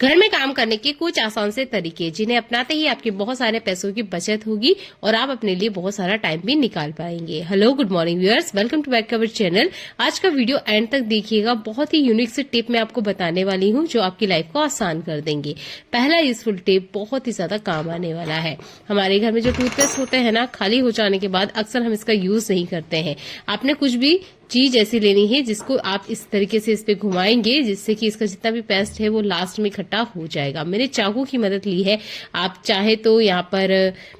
घर में काम करने के कुछ आसान से तरीके जिन्हें अपनाते ही आपके बहुत सारे पैसों की बचत होगी और आप अपने लिए बहुत सारा टाइम भी निकाल पाएंगे। Hello, good morning viewers, welcome to back our channel. आज का वीडियो एंड तक देखिएगा। बहुत ही यूनिक से टिप मैं आपको बताने वाली हूँ जो आपकी लाइफ को आसान कर देंगे। पहला यूजफुल टिप बहुत ही ज्यादा काम आने वाला है। हमारे घर में जो टूथपेस्ट होते हैं ना, खाली हो जाने के बाद अक्सर हम इसका यूज नहीं करते हैं। आपने कुछ भी चीज ऐसी लेनी है जिसको आप इस तरीके से इस पे घुमाएंगे जिससे कि इसका जितना भी पेस्ट है वो लास्ट में इकट्ठा हो जाएगा। मैंने चाकू की मदद ली है। आप चाहे तो यहाँ पर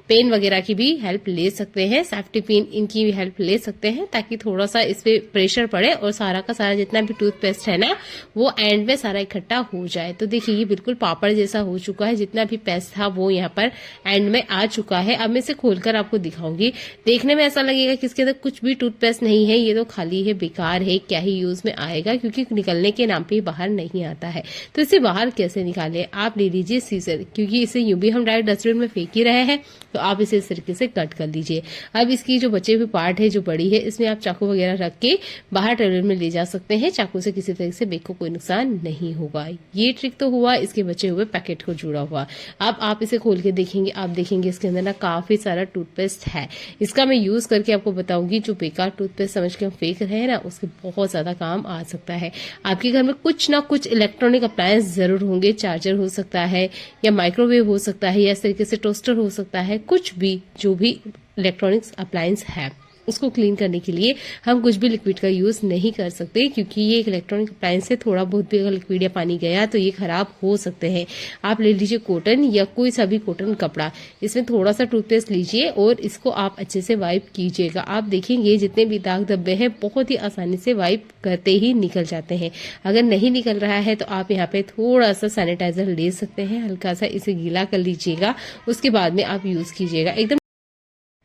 पेन वगैरह की भी हेल्प ले सकते हैं, सेफ्टी पिन इनकी भी हेल्प ले सकते हैं, ताकि थोड़ा सा इस पे प्रेशर पड़े और सारा का सारा जितना भी टूथपेस्ट है ना वो एंड में सारा इकट्ठा हो जाए। तो देखिए ये बिल्कुल पापड़ जैसा हो चुका है। जितना भी पेस्ट था वो यहाँ पर एंड में आ चुका है। अब मैं इसे खोलकर आपको दिखाऊंगी। देखने में ऐसा लगेगा कि इसके अंदर कुछ भी टूथपेस्ट नहीं है, ये तो खाली है, बेकार है, क्या ही यूज में आएगा, क्योंकि निकलने के नाम पे बाहर नहीं आता है। तो इसे बाहर कैसे निकालें? आप ले लीजिए सीजर, क्योंकि इसे यूं भी हम डायरेक्ट डस्टबिन में फेंक ही रहे हैं, तो आप इसे इस तरीके से कट कर लीजिए। अब इसकी जो बचे हुए पार्ट है, जो बड़ी है, इसमें आप चाकू वगैरह रख के बाहर टॉयलेट में ले जा सकते हैं। चाकू से किसी तरह से बेक को कोई नुकसान नहीं होगा। ये ट्रिक तो हुआ इसके बचे हुए पैकेट को जुड़ा हुआ। अब आप इसे खोल के देखेंगे, आप देखेंगे इसके अंदर ना काफी सारा टूथपेस्ट है। इसका मैं यूज करके आपको बताऊंगी। जो बेकार टूथपेस्ट समझ के हम फेंक रहे हैं ना, उसके बहुत ज्यादा काम आ सकता है। आपके घर में कुछ ना कुछ इलेक्ट्रॉनिक अप्लायंस जरूर होंगे। चार्जर हो सकता है, या माइक्रोवेव हो सकता है, या इस तरीके से टोस्टर हो सकता है। कुछ भी जो भी इलेक्ट्रॉनिक्स अप्लायंस है उसको क्लीन करने के लिए हम कुछ भी लिक्विड का यूज नहीं कर सकते, क्योंकि ये एक इलेक्ट्रॉनिक अप्लायंस है। थोड़ा बहुत भी अगर लिक्विड या पानी गया तो ये खराब हो सकते हैं। आप ले लीजिए कॉटन या कोई सा भी कॉटन कपड़ा, इसमें थोड़ा सा टूथपेस्ट लीजिए और इसको आप अच्छे से वाइप कीजिएगा। आप देखेंगे जितने भी दाग धब्बे हैं बहुत ही आसानी से वाइप करते ही निकल जाते हैं। अगर नहीं निकल रहा है तो आप यहाँ पे थोड़ा सा सैनिटाइजर ले सकते हैं, हल्का सा इसे गीला कर लीजिएगा, उसके बाद में आप यूज कीजिएगा। एकदम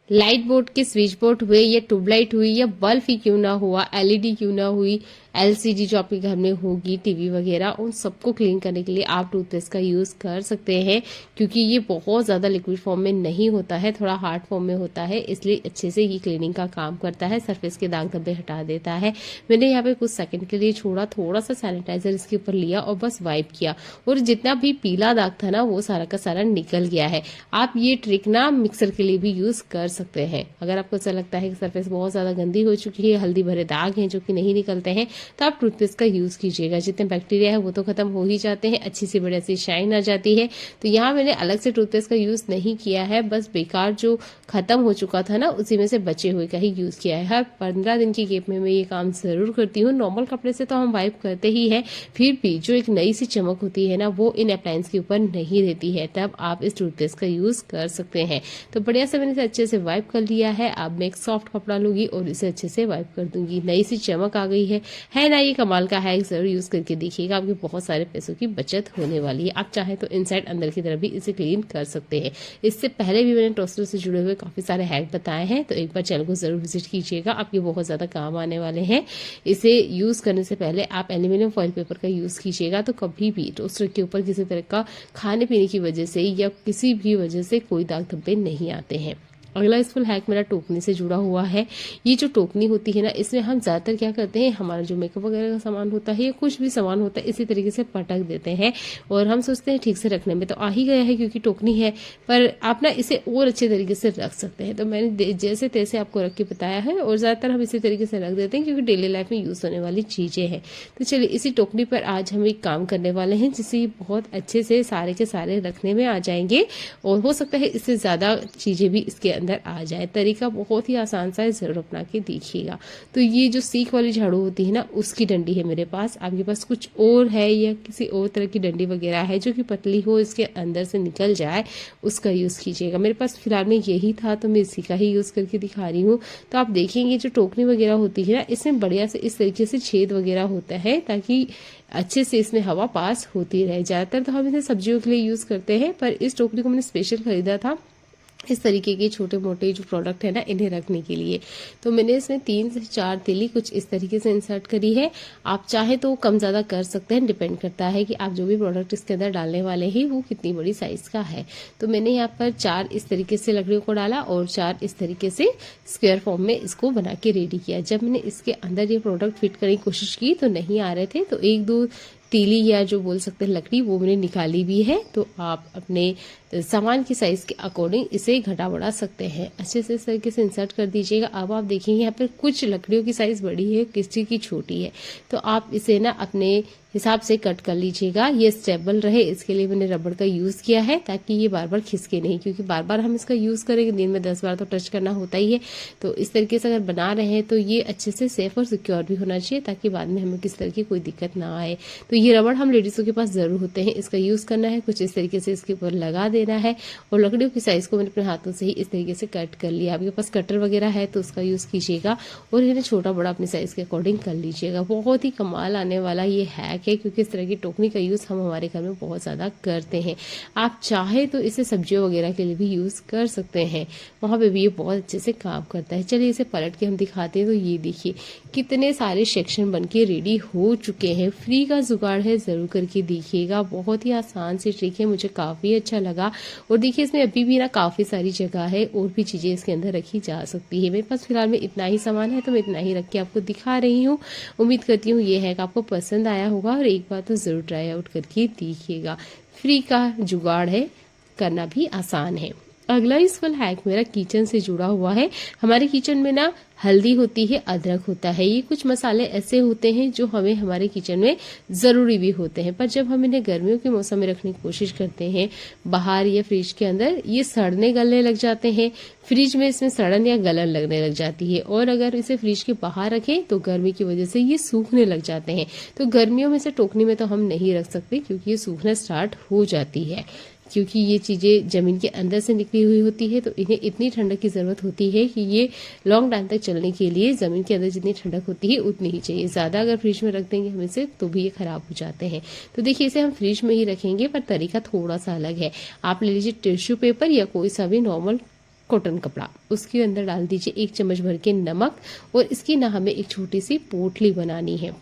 लाइट बोर्ड के स्विच बोर्ड हुए, या ट्यूबलाइट हुई, या बल्ब ही क्यों ना हुआ, एलईडी क्यों ना हुई, एलसीडी जो आपके घर में होगी, टीवी वगैरह, उन सबको क्लीन करने के लिए आप टूथपेस्ट का यूज कर सकते हैं। क्योंकि ये बहुत ज्यादा लिक्विड फॉर्म में नहीं होता है, थोड़ा हार्ड फॉर्म में होता है, इसलिए अच्छे से ये क्लीनिंग का काम करता है, सरफेस के दाग धब्बे हटा देता है। मैंने यहाँ पे कुछ सेकंड के लिए छोड़ा, थोड़ा सा सैनिटाइजर इसके ऊपर लिया और बस वाइप किया, और जितना भी पीला दाग था ना वो सारा का सारा निकल गया है। आप ये ट्रिक ना मिक्सर के लिए भी यूज कर सकते हैं। अगर आपको ऐसा लगता है कि सरफेस बहुत ज्यादा गंदी हो चुकी है, हल्दी भरे दाग हैं जो कि नहीं निकलते हैं, तो आप टूथपेस्ट का यूज कीजिएगा। जितने बैक्टीरिया है वो तो खत्म हो ही जाते हैं, अच्छी सी बढ़िया सी शाइन आ जाती है। तो यहाँ मैंने अलग से टूथपेस्ट का यूज नहीं किया है, बस बेकार जो खत्म हो चुका था ना उसी में से बचे हुए का ही यूज किया है। हर 15 दिन की गैप में मैं ये काम जरूर करती हूँ। नॉर्मल कपड़े से तो हम वाइप करते ही है, फिर भी जो एक नई सी चमक होती है ना वो इन अप्लायंस के ऊपर नहीं रहती है, तब आप इस टूथपेस्ट का यूज कर सकते हैं। तो बढ़िया से मैंने इसे अच्छे से वाइप कर लिया है। अब मैं एक सॉफ्ट कपड़ा लूंगी और इसे अच्छे से वाइप कर दूंगी। नई सी चमक आ गई है ना? ये कमाल का है, जरूर यूज करके देखिएगा, आपके बहुत सारे पैसों की बचत होने वाली है। आप चाहे तो इनसाइड अंदर की तरफ भी इसे क्लीन कर सकते हैं। इससे पहले भी मैंने टोस्टर से जुड़े हुए काफी सारे हैक बताए हैं, तो एक बार चैनल को जरूर विजिट कीजिएगा, आपके बहुत ज्यादा काम आने वाले हैं। इसे यूज करने से पहले आप एल्यूमिनियम फॉइल पेपर का यूज कीजिएगा, तो कभी भी टोस्टर के ऊपर किसी तरह का खाने पीने की वजह से या किसी भी वजह से कोई दाग धब्बे नहीं आते हैं। अगला यूजफुल हैक मेरा टोकनी से जुड़ा हुआ है। ये जो टोकनी होती है ना, इसमें हम ज्यादातर क्या करते हैं, हमारा जो मेकअप वगैरह का सामान होता है या कुछ भी सामान होता है इसी तरीके से पटक देते हैं, और हम सोचते हैं ठीक से रखने में तो आ ही गया है क्योंकि टोकनी है, पर आप ना इसे और अच्छे तरीके से रख सकते हैं। तो मैंने जैसे तैसे आपको रख के बताया है, और ज्यादातर हम इसी तरीके से रख देते हैं क्योंकि डेली लाइफ में यूज होने वाली चीजें हैं। तो चलिए इसी टोकनी पर आज हम एक काम करने वाले हैं जिससे बहुत अच्छे से सारे के सारे रखने में आ जाएंगे, और हो सकता है इससे ज्यादा चीजें भी इसके अंदर आ जाए। तरीका बहुत ही आसान सा है, जरूर अपना के देखिएगा। तो ये जो सीख वाली झाड़ू होती है ना, उसकी डंडी है मेरे पास। आपके पास कुछ और है या किसी और तरह की डंडी वगैरह है जो कि पतली हो, इसके अंदर से निकल जाए, उसका यूज कीजिएगा। मेरे पास फिलहाल में यही था तो मैं इसी का ही यूज करके दिखा रही हूँ। तो आप देखेंगे जो टोकनी वगैरह होती है ना, इसमें बढ़िया से इस तरीके से छेद वगैरह होता है ताकि अच्छे से इसमें हवा पास होती रहे। ज्यादातर तो हम इसे सब्जियों के लिए यूज करते हैं, पर इस टोकरी को मैंने स्पेशल खरीदा था इस तरीके के छोटे मोटे जो प्रोडक्ट है ना इन्हें रखने के लिए। तो मैंने इसमें 3 से 4 तीली कुछ इस तरीके से इंसर्ट करी है। आप चाहे तो कम ज्यादा कर सकते हैं, डिपेंड करता है कि आप जो भी प्रोडक्ट इसके अंदर डालने वाले हैं वो कितनी बड़ी साइज का है। तो मैंने यहाँ पर 4 इस तरीके से लकड़ियों को डाला और 4 इस तरीके से स्क्वायर फॉर्म में इसको बना के रेडी किया। जब मैंने इसके अंदर ये प्रोडक्ट फिट करने की कोशिश की तो नहीं आ रहे थे, तो 1, 2, तीली या जो बोल सकते हैं लकड़ी वो मैंने निकाली भी है। तो आप अपने सामान की साइज के अकॉर्डिंग इसे घटा बढ़ा सकते हैं। अच्छे से इस तरीके से इंसर्ट कर दीजिएगा। अब आप देखेंगे यहाँ पर कुछ लकड़ियों की साइज बड़ी है, किसी की छोटी है, तो आप इसे ना अपने हिसाब से कट कर लीजिएगा। ये स्टेबल रहे इसके लिए मैंने रबड़ का यूज किया है, ताकि ये बार बार खिसके नहीं, क्योंकि बार बार हम इसका यूज करेंगे, दिन में 10 बार तो टच करना होता ही है। तो इस तरीके से अगर बना रहे हैं तो ये अच्छे से सेफ और सिक्योर भी होना चाहिए, ताकि बाद में हमें किस तरह की कोई दिक्कत ना आए। तो ये रबड़ हम लेडीजों के पास जरूर होते हैं, इसका यूज करना है, कुछ इस तरीके से इसके ऊपर लगा देना है। और लकड़ियों की साइज को मैंने अपने हाथों से ही इस तरीके से कट कर लिया। आपके पास कटर वगैरह है तो उसका यूज कीजिएगा और इन्हें छोटा बड़ा अपनी साइज के अकॉर्डिंग कर लीजिएगा। बहुत ही कमाल आने वाला ये हैक है, क्योंकि इस तरह की टोकनी का यूज हम हमारे घर में बहुत ज्यादा करते हैं। आप चाहे तो इसे सब्जियों वगैरह के लिए भी यूज कर सकते हैं, वहां पे भी ये बहुत अच्छे से काम करता है। चलिए इसे पलट के हम दिखाते हैं। तो ये देखिए कितने सारे सेक्शन बनके रेडी हो चुके हैं। फ्री का जुगाड़ है, जरूर करके देखिएगा। बहुत ही आसान सी ट्रिक है, मुझे काफी अच्छा लगा। और देखिए इसमें अभी भी ना काफी सारी जगह है, और भी चीजें इसके अंदर रखी जा सकती है। मेरे पास फिलहाल में इतना ही सामान है, तो मैं इतना ही रख के आपको दिखा रही हूँ। उम्मीद करती हूँ ये हैक आपको पसंद आया होगा, और एक बार तो जरूर ट्राई आउट करके देखिएगा। फ्री का जुगाड़ है, करना भी आसान है। अगला इस वाला हैक मेरा किचन से जुड़ा हुआ है। हमारे किचन में ना हल्दी होती है, अदरक होता है, ये कुछ मसाले ऐसे होते हैं जो हमें हमारे किचन में जरूरी भी होते हैं। पर जब हम इन्हें गर्मियों के मौसम में रखने की कोशिश करते हैं बाहर या फ्रिज के अंदर, ये सड़ने गलने लग जाते हैं। फ्रिज में इसमें सड़न या गलन लगने लग जाती है, और अगर इसे फ्रिज के बाहर रखें तो गर्मी की वजह से ये सूखने लग जाते हैं। तो गर्मियों में से टोकनी में तो हम नहीं रख सकते, क्योंकि ये सूखना स्टार्ट हो जाती है। क्योंकि ये चीजें जमीन के अंदर से निकली हुई होती है, तो इन्हें इतनी ठंडक की जरूरत होती है कि ये लॉन्ग टाइम तक चलने के लिए जमीन के अंदर जितनी ठंडक होती है उतनी ही चाहिए। ज्यादा अगर फ्रिज में रख देंगे हम इसे तो भी ये खराब हो जाते हैं। तो देखिए इसे हम फ्रिज में ही रखेंगे, पर तरीका थोड़ा सा अलग है। आप ले लीजिए टिश्यू पेपर या कोई सा भी नॉर्मल कॉटन कपड़ा, उसके अंदर डाल दीजिए 1 चम्मच भर के नमक, और इसकी ना हमें एक छोटी सी पोटली बनानी है।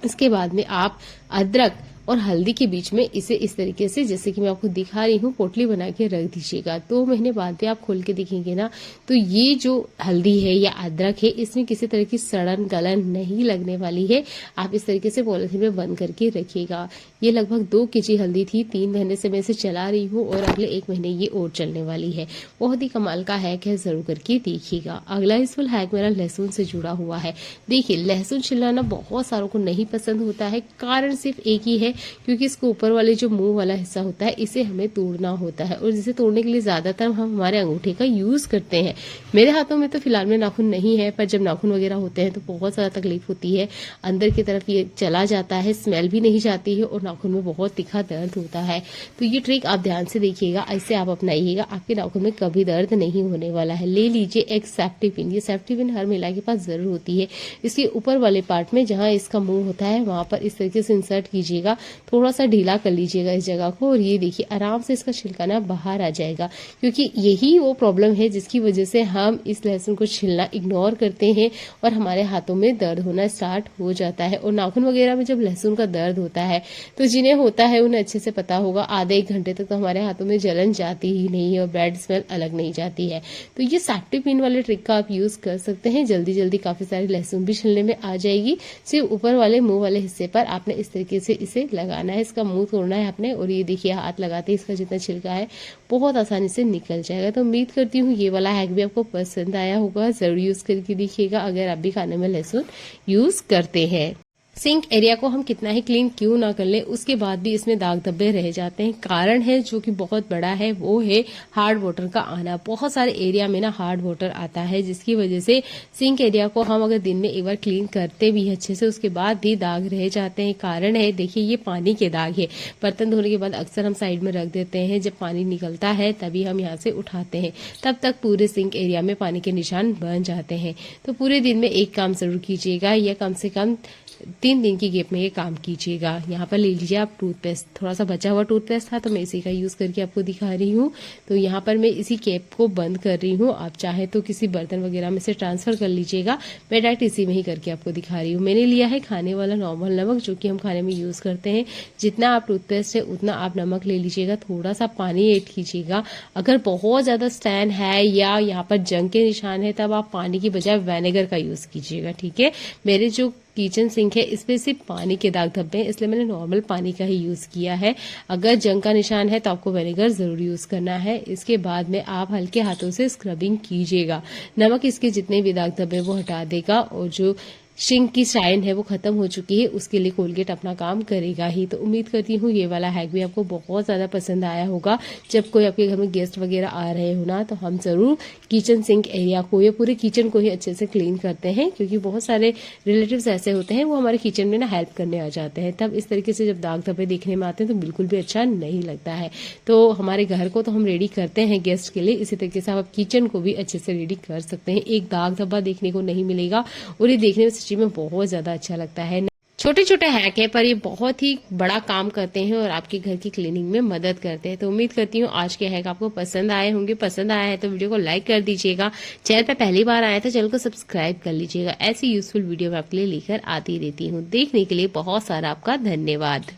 इसके बाद में आप अदरक और हल्दी के बीच में इसे इस तरीके से, जैसे कि मैं आपको दिखा रही हूँ, पोटली बना के रख दीजिएगा। 2 महीने बाद भी आप खोल के देखेंगे ना, तो ये जो हल्दी है या अदरक है, इसमें किसी तरह की सड़न गलन नहीं लगने वाली है। आप इस तरीके से पॉलिथीन में बंद करके रखिएगा। ये लगभग 2 केजी हल्दी थी, 3 महीने से मैं इसे चला रही हूँ, और अगले 1 महीने ये और चलने वाली है। बहुत ही कमाल का हैक है, जरूर करके देखिएगा। अगला इस वाला हैक मेरा लहसुन से जुड़ा हुआ है। देखिए लहसुन छिलना बहुत सारों को नहीं पसंद होता है, कारण सिर्फ एक ही है, क्योंकि इसके ऊपर वाले जो मुंह वाला हिस्सा होता है इसे हमें तोड़ना होता है, और जिसे तोड़ने के लिए ज्यादातर हम हमारे अंगूठे का यूज करते हैं। मेरे हाथों में तो फिलहाल में नाखून नहीं है, पर जब नाखून वगैरह होते हैं तो बहुत ज्यादा तकलीफ होती है। अंदर की तरफ ये चला जाता है, स्मेल भी नहीं जाती है, और नाखून में बहुत तीखा दर्द होता है। तो ये ट्रिक आप ध्यान से देखिएगा, ऐसे आप अपनाइएगा, आपके नाखून में कभी दर्द नहीं होने वाला है। ले लीजिए एक सेफ्टी पिन। ये सेफ्टी पिन हर महिला के पास जरूर होती है। इसके ऊपर वाले पार्ट में जहां इसका मुंह होता है वहां पर इस तरीके से इंसर्ट कीजिएगा, थोड़ा सा ढीला कर लीजिएगा इस जगह को, और ये देखिए आराम से इसका छिलका ना बाहर आ जाएगा। क्योंकि यही वो प्रॉब्लम है जिसकी वजह से हम इस लहसुन को छिलना इग्नोर करते हैं, और हमारे हाथों में दर्द होना स्टार्ट हो जाता है। और नाखून वगैरह में जब लहसुन का दर्द होता है, तो जिन्हें होता है उन्हें अच्छे से पता होगा, आधे 1 घंटे तक तो हमारे हाथों में जलन जाती ही नहीं है, और बैड स्मेल अलग नहीं जाती है। तो ये सेफ्टी पिन वाले ट्रिक का आप यूज कर सकते हैं। जल्दी जल्दी काफी सारी लहसुन भी छिलने में आ जाएगी। सिर्फ ऊपर वाले मुंह वाले हिस्से पर आपने इस तरीके से इसे लगाना है, इसका मुंह तोड़ना है आपने, और ये देखिए हाथ लगाते इसका जितना छिलका है बहुत आसानी से निकल जाएगा। तो उम्मीद करती हूँ ये वाला हैक भी आपको पसंद आया होगा, जरूर यूज करके देखिएगा अगर आप भी खाने में लहसुन यूज करते हैं। सिंक एरिया को हम कितना ही क्लीन क्यों ना कर लें, उसके बाद भी इसमें दाग धब्बे रह जाते हैं। कारण है जो कि बहुत बड़ा है, वो है हार्ड वाटर का आना। बहुत सारे एरिया में ना हार्ड वाटर आता है, जिसकी वजह से सिंक एरिया को हम अगर दिन में एक बार क्लीन करते भी अच्छे से, उसके बाद भी दाग रह जाते हैं। कारण है देखिए ये पानी के दाग है। बर्तन धोने के बाद अक्सर हम साइड में रख देते हैं, जब पानी निकलता है तभी हम यहाँ से उठाते हैं, तब तक पूरे सिंक एरिया में पानी के निशान बन जाते हैं। तो पूरे दिन में एक काम जरूर कीजिएगा, या कम से कम 3 दिन की गैप में ये काम कीजिएगा। यहाँ पर ले लीजिए आप टूथपेस्ट, थोड़ा सा बचा हुआ टूथपेस्ट था तो मैं इसी का यूज करके आपको दिखा रही हूँ। तो यहाँ पर मैं इसी कैप को बंद कर रही हूँ। आप चाहे तो किसी बर्तन वगैरह में से ट्रांसफर कर लीजिएगा, मैं डायरेक्ट इसी में ही करके आपको दिखा रही हूँ। मैंने लिया है खाने वाला नॉर्मल नमक, जो कि हम खाने में यूज करते हैं। जितना आप टूथपेस्ट है उतना आप नमक ले लीजिएगा, थोड़ा सा पानी ऐड कीजिएगा। अगर बहुत ज्यादा स्टैन है या यहाँ पर जंग के निशान है, तब आप पानी की बजाय विनेगर का यूज कीजिएगा, ठीक है। मेरे जो किचन सिंक है इस पे सिर्फ पानी के दाग धब्बे हैं, इसलिए मैंने नॉर्मल पानी का ही यूज किया है। अगर जंग का निशान है तो आपको विनेगर जरूर यूज करना है। इसके बाद में आप हल्के हाथों से स्क्रबिंग कीजिएगा। नमक इसके जितने भी दाग धब्बे वो हटा देगा और जो सिंक की शाइन है वो खत्म हो चुकी है, उसके लिए कोलगेट अपना काम करेगा ही। तो उम्मीद करती हूँ ये वाला हैक भी आपको बहुत ज्यादा पसंद आया होगा। जब कोई आपके घर में गेस्ट वगैरह आ रहे हो ना, तो हम जरूर किचन सिंक एरिया को या पूरे किचन को ही अच्छे से क्लीन करते हैं, क्योंकि बहुत सारे रिलेटिव्स ऐसे होते हैं वो हमारे किचन में ना हेल्प करने आ जाते हैं। तब इस तरीके से जब दाग धब्बे देखने में आते हैं तो बिल्कुल भी अच्छा नहीं लगता है। तो हमारे घर को तो हम रेडी करते हैं गेस्ट के लिए, इसी तरीके से आप किचन को भी अच्छे से रेडी कर सकते हैं। एक दाग धब्बा देखने को नहीं मिलेगा और ये देखने में सच्ची में बहुत ज्यादा अच्छा लगता है। छोटे छोटे हैक है पर ये बहुत ही बड़ा काम करते हैं और आपके घर की क्लीनिंग में मदद करते हैं। तो उम्मीद करती हूँ आज के हैक आपको पसंद आए होंगे। पसंद आया है तो वीडियो को लाइक कर दीजिएगा। चैनल पे पहली बार आया तो चैनल को सब्सक्राइब कर लीजिएगा। ऐसी यूजफुल वीडियो मैं आपके लिए लेकर आती रहती हूँ। देखने के लिए बहुत सारा आपका धन्यवाद।